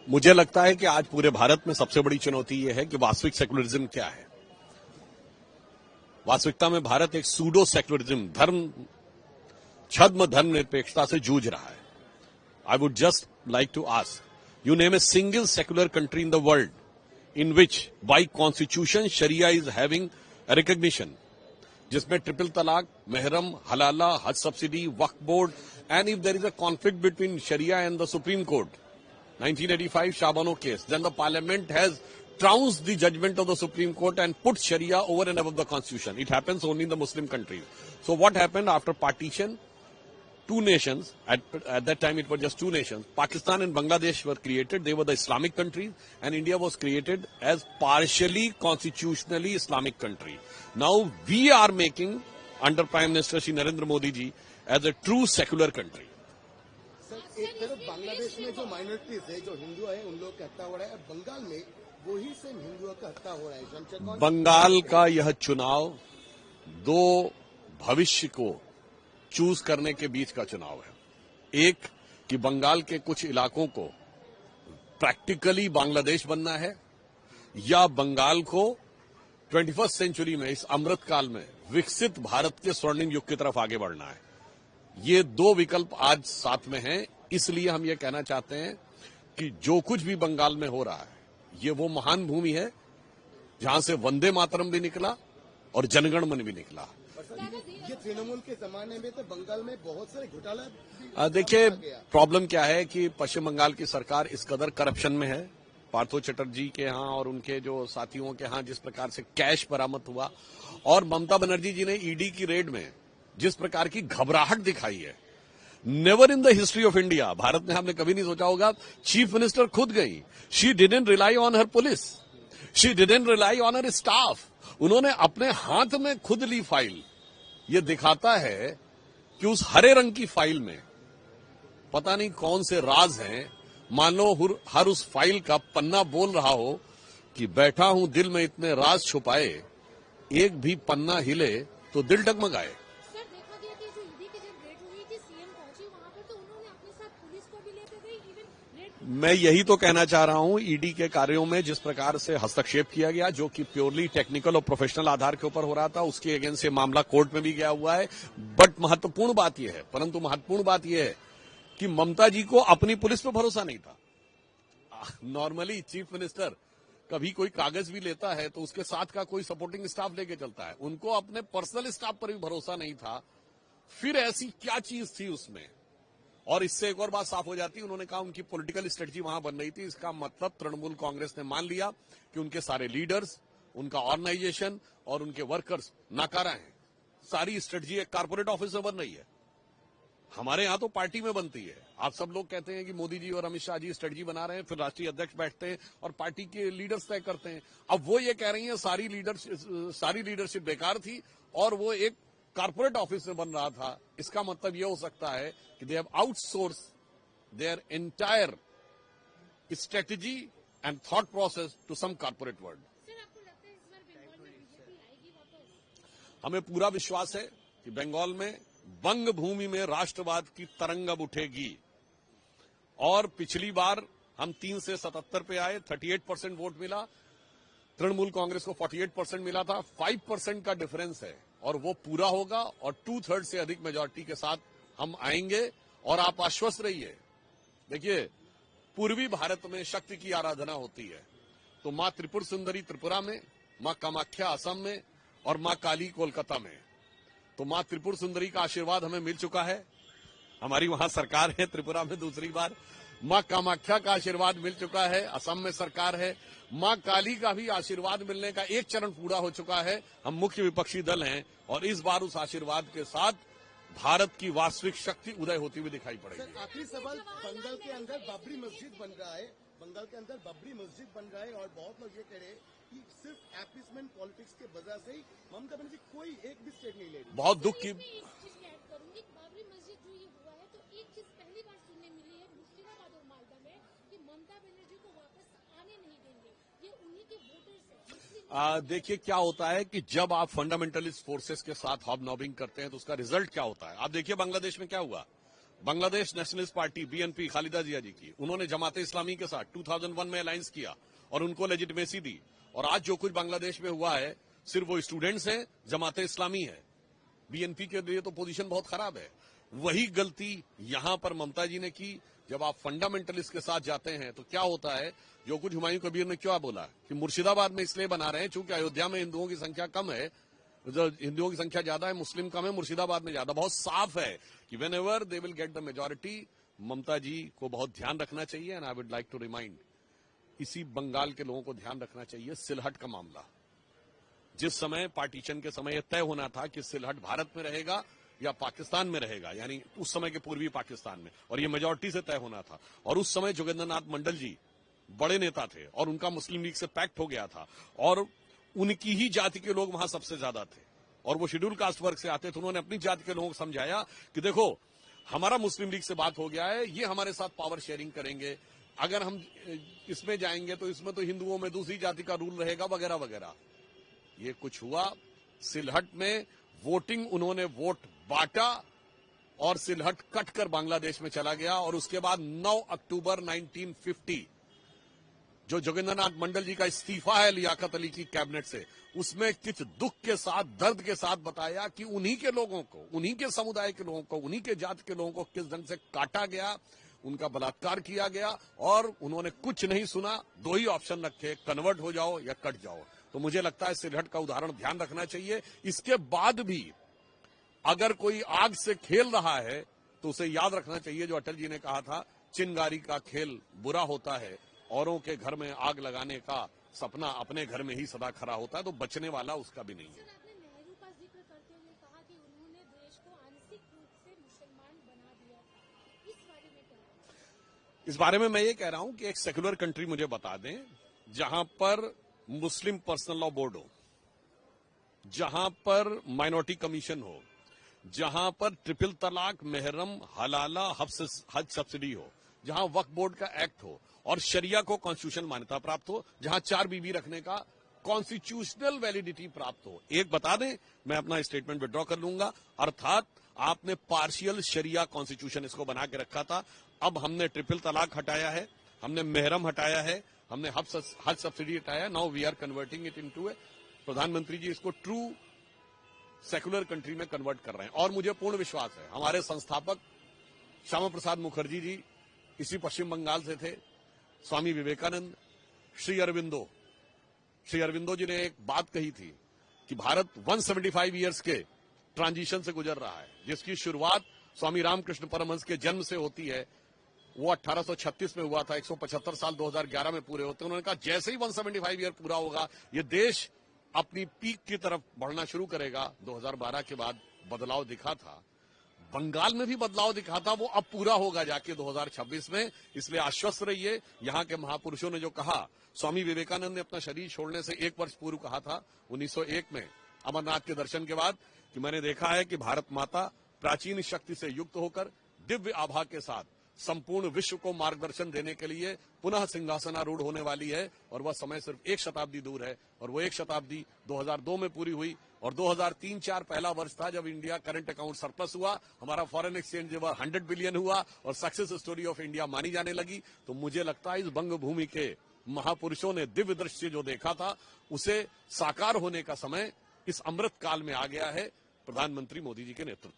मुझे लगता है कि आज पूरे भारत में सबसे बड़ी चुनौती यह है कि वास्तविक सेकुलरिज्म क्या है। वास्तविकता में भारत एक सूडो सेकुलरिज्म छद्म धर्मनिरपेक्षता से जूझ रहा है। I would just like to ask, you name a single secular country in the world in which by constitution Sharia is having a recognition, जिसमें ट्रिपल तलाक, महरम, हलाला, हज subsidy, Waqf board, and if there is a conflict between Sharia and the Supreme Court, 1985 Shabano case, then the Parliament has trounced the judgment of the Supreme Court and put Sharia over and above the Constitution. It happens only in the Muslim countries. So what happened after partition? Two nations, at that time it was just two nations, Pakistan and Bangladesh were created. They were the Islamic countries, and India was created as partially constitutionally Islamic country. Now we are making, under Prime Minister Shri Narendra Modi ji, as a true secular country. Sir, एक तरफ बांग्लादेश में जो minorities है, जो हिंदू है, उन लोग का हत्या हो रहा है। बंगाल में वही सेम हिंदुओं का हत्या हो रहा है। बंगाल का यह चुनाव दो भविष्य को चूज करने के बीच का चुनाव है। एक कि बंगाल के कुछ इलाकों को प्रैक्टिकली बांग्लादेश बनना है, या बंगाल को 21st सेंचुरी में, इस अमृत काल में विकसित भारत के स्वर्णिम युग की तरफ आगे बढ़ना है। ये दो विकल्प आज साथ में हैं। इसलिए हम ये कहना चाहते हैं कि जो कुछ भी बंगाल में हो रहा है, ये वो महान भूमि है जहां से वंदे मातरम भी निकला और जनगण मन भी निकला। ये तृणमूल के जमाने में तो बंगाल में बहुत सारे घोटाला। देखिए, प्रॉब्लम क्या है कि पश्चिम बंगाल की सरकार इस कदर करप्शन में है। पार्थो चटर्जी के यहाँ और उनके जो साथियों के यहाँ जिस प्रकार से कैश बरामद हुआ, और ममता बनर्जी जी ने ईडी की रेड में जिस प्रकार की घबराहट दिखाई है, never in the history of India, Bharat में हमने कभी नहीं सोचा होगा। चीफ मिनिस्टर खुद गई, she didn't rely on her police, she didn't rely on her staff, उन्होंने अपने हाथ में खुद ली फाइल। ये दिखाता है कि उस हरे रंग की फाइल में पता नहीं कौन से राज हैं। मान लो हर उस फाइल का पन्ना बोल रहा हो कि बैठा हूं दिल में इतने राज छुपाए, एक भी पन्ना हिले तो दिल डगमगाए। सर, देखा गया कि जो ईडी की जब रेड हुई थी, सीएम पहुंची वहां पर, तो उन्होंने अपने साथ पुलिस को भी लेते गए, इवन रेड। मैं यही तो कहना चाह रहा हूं, ईडी के कार्यों में जिस प्रकार से हस्तक्षेप किया गया, जो कि प्योरली टेक्निकल और प्रोफेशनल आधार के ऊपर हो रहा था, उसके अगेंस्ट से मामला कोर्ट में भी गया हुआ है। बट महत्वपूर्ण बात यह है कि ममता जी को अपनी पुलिस पर भरोसा नहीं था। नॉर्मली चीफ मिनिस्टर कभी कोई कागज भी लेता है तो उसके साथ का कोई सपोर्टिंग स्टाफ लेके चलता है, उनको अपने पर्सनल स्टाफ पर भी भरोसा नहीं था। फिर ऐसी क्या चीज थी उसमें? और इससे एक और बात साफ हो जाती है, उन्होंने कहा उनकी पॉलिटिकल स्ट्रेटजी वहां बन रही थी। इसका मतलब तृणमूल कांग्रेस ने मान लिया कि उनके सारे लीडर्स, उनका ऑर्गेनाइजेशन और उनके वर्कर्स नाकारा हैं। सारी स्ट्रेटजी एक कारपोरेट ऑफिस में बन रही है। हमारे यहां तो पार्टी में बनती है। आप सब लोग कहते हैं कि मोदी जी और अमित शाह जी स्ट्रेटजी बना रहे हैं, फिर राष्ट्रीय अध्यक्ष बैठते हैं और पार्टी के लीडर्स तय करते हैं। अब वो ये कह रही हैं सारी लीडरशिप बेकार थी और वो एक कारपोरेट ऑफिस में बन रहा था। इसका मतलब ये हो सकता है कि they have outsource their entire strategy and thought process to some corporate world. Sir, आपको लगता है इस बार बंगाल में बीजेपी आएगी वापस? हमें पूरा विश्वास है कि बंगाल में बंग भूमि में राष्ट्रवाद की तरंग अब उठेगी। और पिछली बार हम 3 से 77 पे आए, 38% वोट मिला, तृणमूल कांग्रेस को 48% मिला था। 5% का डिफरेंस है और वो पूरा होगा और 2/3 से अधिक मेजॉरिटी के साथ हम आएंगे। और आप आश्वस्त रहिए, देखिए, पूर्वी भारत में शक्ति की आराधना होती है, तो मां त्रिपुर सुंदरी त्रिपुरा में, मां कामाख्या असम में और मां काली कोलकाता में। तो मां त्रिपुर सुंदरी का आशीर्वाद हमें मिल चुका है, हमारी वहां सरकार है त्रिपुरा में दूसरी बार। मां कामाख्या का आशीर्वाद मिल चुका है, असम में सरकार है। मां काली का भी आशीर्वाद मिलने का एक चरण पूरा हो चुका है। हम मुख्य विपक्षी दल हैं और इस बार उस आशीर्वाद के साथ भारत की वास्तविक शक्ति उदय होती हुई दिखाई पड़ेगी। आखिरी सवाल, बंगाल के अंदर बाबरी मस्जिद बन रहा है, और बहुत लोग ये कह रहे हैं कि सिर्फ एपीसमेंट पॉलिटिक्स के वजह से ही ममता बनर्जी कोई एक भी स्टेप नहीं ले रही। बहुत दुख की करूंगी, बाबरी मस्जिद जो ये हुआ है, तो एक चीज पहली बार सुनने मिली है मुर्शिदाबाद और मालदा में कि ममता बनर्जी को वापस आने नहीं देंगे, ये उन्हीं के वोटर्स है। देखिए, क्या होता है कि जब आप फंडामेंटलिस्ट फोर्सेस के साथ हॉबनॉबिंग करते हैं तो उसका रिजल्ट क्या होता है। आप देखिए बांग्लादेश में क्या हुआ। Bangladesh nationalist party BNP Khaleda Zia ji की, उन्होंने जमाते इस्लामी के साथ 2001 में अलायंस किया और उनको लेजिटिमेसी दी। और आज जो कुछ बांग्लादेश में हुआ है सिर्फ वो स्टूडेंट्स हैं, जमाते इस्लामी है। बीएनपी के लिए तो पोजीशन बहुत खराब है। वही गलती यहां पर ममता जी ने की। जब आप फंडामेंटलिस्ट के साथ जाते हैं तो क्या होता है, जो कुछ हुमायूं कबीर ने क्या बोला कि मुर्शिदाबाद में इसलिए बना रहे हैं चूंकि अयोध्या में हिंदुओं की संख्या कम है, हिंदुओं की संख्या ज्यादा है, मुस्लिम कम है, मुर्शिदाबाद में ज्यादा। बहुत साफ है कि whenever they will get the majority, Mamata ji को बहुत ध्यान रखना चाहिए। And I would like to remind, इसी बंगाल के लोगों को ध्यान रखना चाहिए सिलहट का मामला। जिस समय पार्टीशन के समय यह तय होना था कि सिलहट भारत में रहेगा या पाकिस्तान में रहेगा, यानी उस समय के पूर्वी पाकिस्तान में, और ये मेजोरिटी से तय होना था। और उस समय जोगेंद्रनाथ मंडल जी बड़े नेता थे और उनका मुस्लिम लीग से पैक्ट हो गया था और उनकी ही जाति के लोग वहां सबसे ज्यादा थे और वो शेड्यूल कास्ट वर्ग से आते थे। उन्होंने अपनी जाति के लोगों को समझाया कि देखो हमारा मुस्लिम लीग से बात हो गया है, ये हमारे साथ पावर शेयरिंग करेंगे, अगर हम इसमें जाएंगे तो इसमें तो हिंदुओं में दूसरी जाति का रूल रहेगा वगैरह वगैरह। ये कुछ हुआ। सिलहट में वोटिंग, उन्होंने वोट बांटा और सिलहट कटकर बांग्लादेश में चला गया। और उसके बाद 9 अक्टूबर 1950 जो जोगेंद्रनाथ मंडल जी का इस्तीफा है लियाकत अली की कैबिनेट से, उसमें किस दुख के साथ, दर्द के साथ बताया कि उन्हीं के लोगों को, उन्हीं के समुदाय के लोगों को, उन्हीं के जाति के लोगों को किस ढंग से काटा गया, उनका बलात्कार किया गया। और उन्होंने कुछ नहीं सुना, दो ही ऑप्शन रखे, कन्वर्ट हो जाओ या कट जाओ। तो मुझे लगता है सिलहट का उदाहरण ध्यान रखना चाहिए। इसके बाद भी अगर कोई आग से खेल रहा है तो उसे याद रखना चाहिए जो अटल जी ने कहा था, चिंगारी का खेल बुरा होता है, औरों के घर में आग लगाने का सपना अपने घर में ही सदा खरा होता है। तो बचने वाला उसका भी नहीं है। सर, आपने नेहरू का जिक्र करते हुए कहा कि उन्होंने देश को आंशिक रूप से मुसलमान बना दिया था, इस बारे में क्या? इस बारे में मैं ये कह रहा हूं कि एक सेक्युलर कंट्री मुझे बता दें जहां पर मुस्लिम पर्सनल लॉ बोर्ड हो, जहां पर माइनॉरिटी कमीशन हो, जहां पर ट्रिपल तलाक, मेहरम, हलाला, हज सब्सिडी हो, जहां वक्फ बोर्ड का एक्ट हो और शरिया को कॉन्स्टिट्यूशनल मान्यता प्राप्त हो, जहां 4 बीबी रखने का कॉन्स्टिट्यूशनल वैलिडिटी प्राप्त हो। एक बता दें, मैं अपना स्टेटमेंट विड्रॉ कर लूंगा, अर्थात आपने पार्शियल शरिया कॉन्स्टिट्यूशन इसको बना के रखा था। अब हमने ट्रिपल तलाक हटाया है, हमने मेहरम हटाया है, हमने हज सब्सिडी हटाया। Now we are converting it into a, प्रधानमंत्री जी इसको ट्रू सेक्युलर कंट्री में कन्वर्ट कर रहे हैं। और मुझे पूर्ण विश्वास है, हमारे संस्थापक श्यामा प्रसाद मुखर्जी जी इसी पश्चिम बंगाल से थे, स्वामी विवेकानंद, श्री अरविंदो जी ने एक बात कही थी कि भारत 175 ईयर्स के ट्रांजिशन से गुजर रहा है, जिसकी शुरुआत स्वामी रामकृष्ण परमहंस के जन्म से होती है। वो 1836 में हुआ था, 175 साल 2011 में पूरे होते हैं। उन्होंने कहा जैसे ही 175 ईयर पूरा होगा ये देश अपनी पीक की तरफ बढ़ना शुरू करेगा। 2012 के बाद बदलाव दिखा था, बंगाल में भी बदलाव दिखा था, वो अब पूरा होगा जाके 2026 में। इसलिए आश्वस्त रहिए। यहाँ के महापुरुषों ने जो कहा, स्वामी विवेकानंद ने अपना शरीर छोड़ने से 1 वर्ष पूर्व कहा था 1901 में अमरनाथ के दर्शन के बाद कि मैंने देखा है कि भारत माता प्राचीन शक्ति से युक्त होकर दिव्य आभा के साथ संपूर्ण विश्व को मार्गदर्शन देने के लिए पुनः सिंहासनारूढ़ होने वाली है। और वह समय सिर्फ 1 शताब्दी दूर है और वो 1 शताब्दी 2002 में पूरी हुई। और 2003-04 पहला वर्ष था जब इंडिया करंट अकाउंट सरप्लस हुआ, हमारा फॉरेन एक्सचेंज जब 100 बिलियन हुआ और सक्सेस स्टोरी ऑफ इंडिया मानी जाने लगी। तो मुझे लगता है इस बंग भूमि के महापुरुषों ने दिव्य दृश्य जो देखा था उसे साकार होने का समय इस अमृत काल में आ गया है, प्रधानमंत्री मोदी जी के नेतृत्व।